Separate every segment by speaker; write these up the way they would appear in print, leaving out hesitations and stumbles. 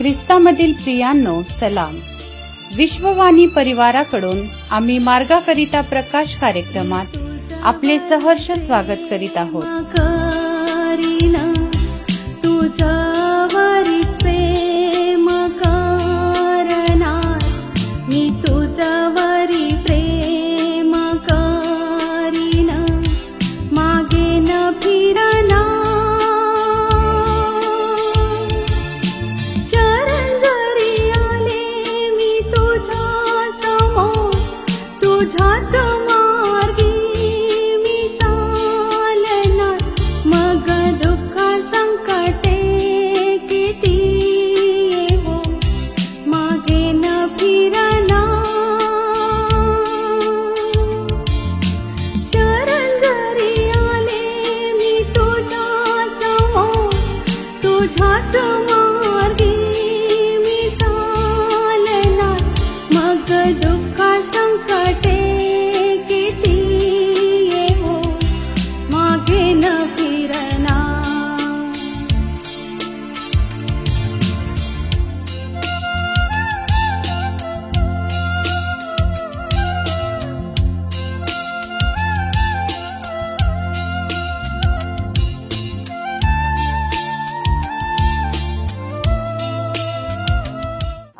Speaker 1: ख्रिस्तामधील प्रियांनो, सलाम. विश्ववाणी परिवाराकडून आम्ही मार्गाकरिता प्रकाश कार्यक्रमात आपले सहर्ष स्वागत करीत आहोत.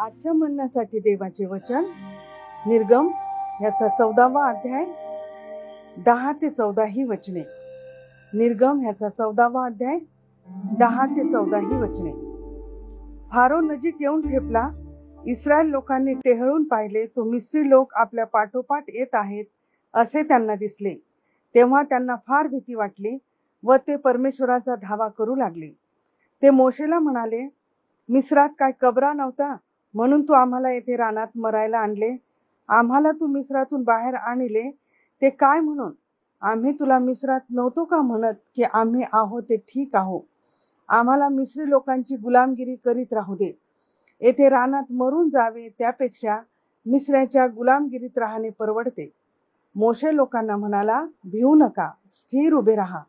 Speaker 2: आजच्या म्हणण्यासाठी देवाचे वचन निर्गम याचा 14वा अध्याय 10 ते 14 ही वचने. निर्गम याचा 14वा अध्याय 10 ते 14 ही वचने. फारो नजीक येऊन ठेपला. इस्रायल लोकांनी टेहळून पाहिले, तो मिस्री लोक आपल्या पाठोपाठ येत आहेत असे त्यांना दिसले. तेव्हा त्यांना फार भीती वाटली व ते परमेश्वराचा धावा करू लागले. ते मोशेला म्हणाले, मिस्रात काय कबरा नव्हता म्हणून तू आम्हाला येथे रानात मरायला आणले? आम्हाला तू मिस्रातून बाहेर आणले ते काय म्हणून? आम्ही तुला मिस्रात नव्हतो का म्हणत की आम्ही आहोत ते ठीक आहो? आम्हाला मिस्री लोकांची गुलामगिरी करीत राहू दे. येथे रानात मरून जावे त्यापेक्षा मिस्राच्या गुलामगिरीत राहणे परवडते. मोशे लोकांना म्हणाला, भिवू नका, स्थिर उभे राहा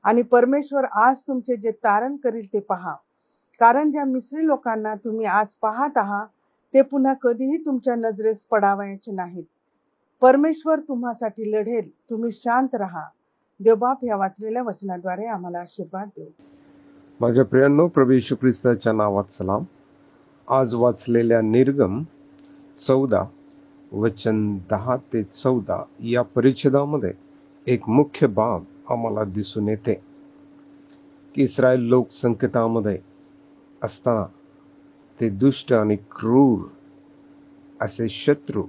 Speaker 2: आणि परमेश्वर आज तुमचे जे तारण करील ते पहा. कारण ज्या मिस्री लोकांना तुम्ही आज पाहत आहात ते पुन्हा कधीही तुमच्या नजरेस पडावयाचे नाहीत. परमेश्वर तुम्हासाठी लढेल. तुम्ही शांत राहा. देवबाप या वाचलेल्या वचनाद्वारे आम्हाला आशीर्वाद देऊ.
Speaker 3: माझ्या प्रियांनो, प्रभू येशू ख्रिस्ताच्या नावात सलाम. आज वाचलेल्या निर्गम 14 वचन 10 ते 14 या परिच्छेदामध्ये एक मुख्य बाब आम्हाला दिसून येते की इस्रायल लोक संकटामध्ये असताना ते दुष्ट आणि क्रूर असे शत्रू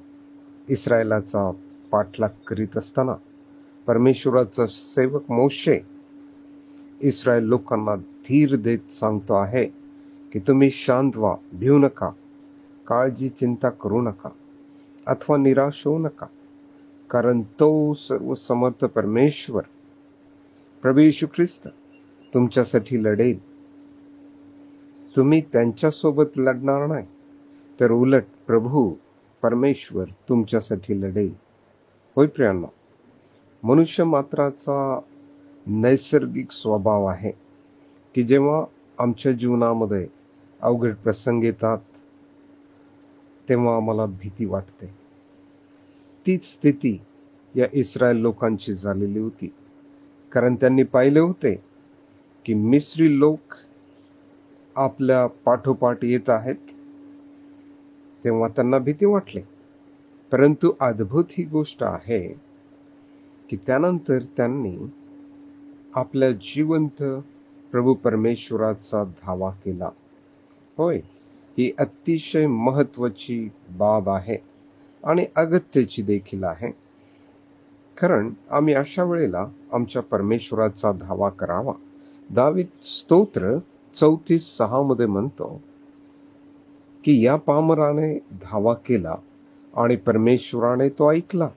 Speaker 3: इस्रायलाचा पाठलाग करीत असताना परमेश्वराचा सेवक मोशे इस्रायल लोकांना धीर देत सांगतो आहे की तुम्ही शांत व्हा, भिवू नका, काळजी चिंता करू नका अथवा निराश होऊ नका, कारण तो सर्वसमर्थ परमेश्वर प्रभू येशू ख्रिस्त तुमच्यासाठी लढेल. तुम्ही त्यांच्यासोबत लढणार नाही, तर उलट प्रभू परमेश्वर तुमच्यासाठी लढेल. होय प्रियांनो, मनुष्य मात्राचा नैसर्गिक स्वभाव आहे की जेव्हा आमच्या जीवनामध्ये अवघड प्रसंग येतात तेव्हा आम्हाला भीती वाटते. तीच स्थिती या इस्रायल लोकांची झालेली होती, कारण त्यांनी पाहिले होते की मिस्री लोक आपल्या पाठोपाठ येत आहेत. तेव्हा त्यांना भीती वाटली. परंतु अद्भुत ही गोष्ट आहे की त्यानंतर त्यांनी आपल्या जिवंत प्रभू परमेश्वराचा धावा केला. होय, ही अतिशय महत्वाची बाब आहे आणि अगत्याची देखील आहे, कारण आम्ही अशा वेळेला आमच्या परमेश्वराचा धावा करावा. दावीद स्तोत्र 34:6 मध्ये म्हणतो की या पामराने धावा केला आणि परमेश्वराने तो ऐकला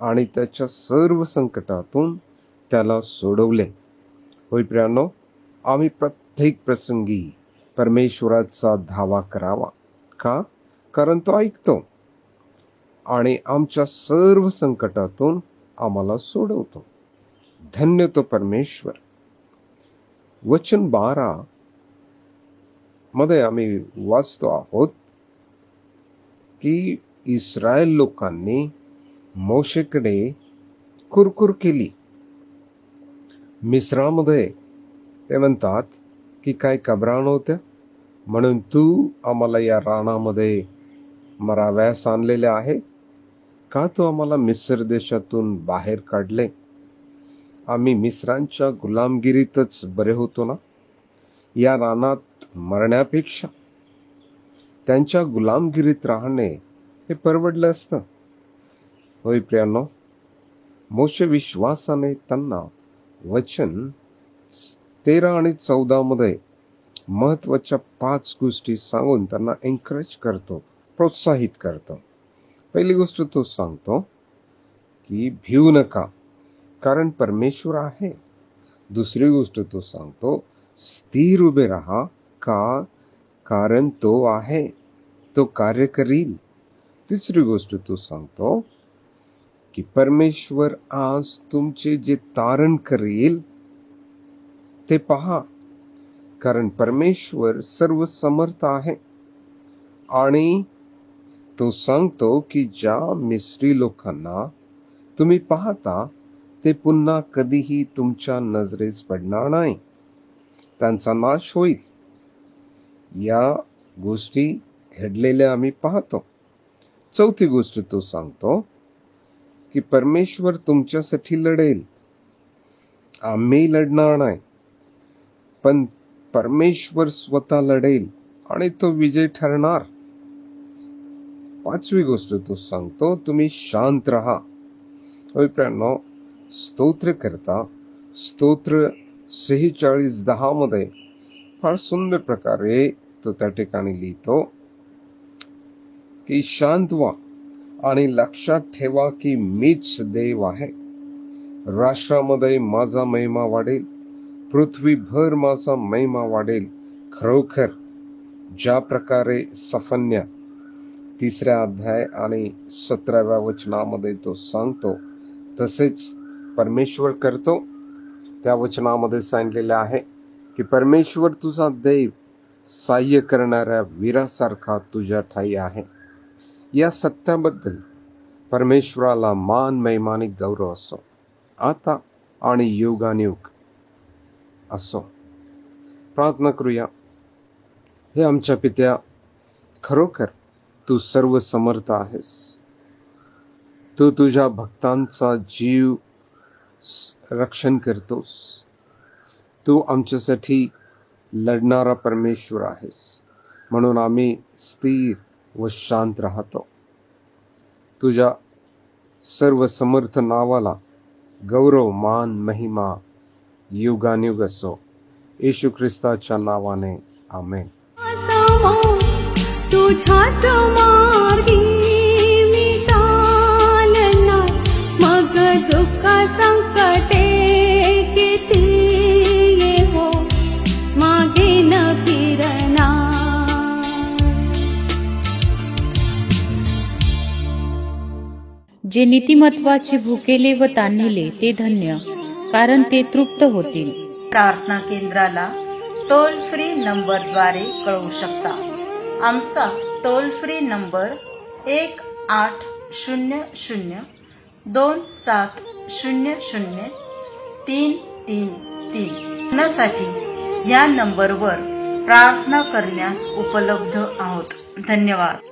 Speaker 3: आणि त्याच्या सर्व संकटातून त्याला सोडवले. होय प्रियांनो, आम्ही प्रत्येक प्रसंगी परमेश्वराचा धावा करावा. का? कारण तो ऐकतो आणि आमच्या सर्व संकटातून आम्हाला सोडवतो. धन्य तो परमेश्वर. वचन 12 मध्ये आम्ही वाचतो आहोत की इस्रायल लोकांनी मोशेकडे कुरकुर केली. मिस्रामध्ये ते म्हणतात की काय कबरा नव्हत्या म्हणून तू आम्हाला या रानामध्ये मराव्यास आणलेले आहे का? तू आम्हाला मिस्र देशातून बाहेर काढले. आम्ही मिस्रांच्या गुलामगिरीतच बरे होतो ना. या रानात मरण्यापेक्षा त्यांच्या गुलामगिरीत राहणे हे परवडलं असतं. होय प्रियांनो, मोशे विश्वासाने त्यांना वचन 13 आणि 14 मध्ये महत्वाच्या 5 गोष्टी सांगून त्यांना एनकरेज करतो, प्रोत्साहित करतो. पहिली गोष्ट तो सांगतो की भिवू नका कारण परमेश्वर आहे. दुसरी गोष्ट तो सांगतो स्थिर उभे राहा का? कारण तो आहे, तो कार्य करील. तिसरी गोष्ट तो सांगतो की परमेश्वर आज तुमचे जे तारण करेल ते पहा, कारण परमेश्वर सर्व समर्थ आहे. आणि तो सांगतो की ज्या मिस्री लोकांना तुम्ही पाहता ते पुन्हा कधीही तुमच्या नजरेस पडणार नाही, त्यांचा नाश होईल. या गोष्टी घडलेल्या आम्ही पाहतो. चौथी गोष्ट तो सांगतो की परमेश्वर तुमच्यासाठी लढेल, आम्ही लढणार नाही, पण परमेश्वर स्वतः लढेल आणि तो विजय ठरणार. पाचवी गोष्ट तो सांगतो तुम्ही शांत राहा. होय प्रियांनो, स्तोत्र करता स्तोत्र 46:10 मध्ये फार सुंदर प्रकारे तो त्या ठिकाणी लिहितो की शांत व्हा आणि लक्षात ठेवा की मीच देव आहे. राष्ट्रामध्ये माझा महिमा वाढेल, पृथ्वीभर माझा महिमा वाढेल. खरोखर ज्या प्रकारे सफन्या 3 अध्याय आणि 17व्या वचनामध्ये तो सांगतो तसेच परमेश्वर करतो. त्या वचनामध्ये सांगितलेले आहे की परमेश्वर तुझा देव सहाय्य करणाऱ्या वीरासारखा तुझ्या ठाई आहे. या सत्याबद्दल परमेश्वराला मान, महिमा आणि गौरव असो, आता आणि युगानुयुग असो. प्रार्थना करूया. हे आमच्या पित्या, खरोखर तू सर्व समर्थ आहेस. तू तुझ्या भक्तांचा जीव रक्षण करतोस. तू आमच्यासाठी लढणारा परमेश्वर आहेस, म्हणून आम्ही स्थिर व शांत राहतो. तुझ्या सर्व समर्थ नावाला गौरव, मान, महिमा युगानुयुग असो. येशू ख्रिस्ताच्या नावाने आमेन.
Speaker 4: तुझ्याच मार्गी मी चालणार, मग दुःख संकटे किती येवो, मागे न फिरणार.
Speaker 1: जे नीतिमत्वाचे भुकेले व तान्हिले ते धन्य, कारण ते तृप्त होतील.
Speaker 5: प्रार्थना केंद्राला टोल फ्री नंबरद्वारे कळवू शकता. आमचा टोल फ्री नंबर 1800-2700-333. साठी या नंबरवर प्रार्थना करण्यास उपलब्ध आहोत. धन्यवाद.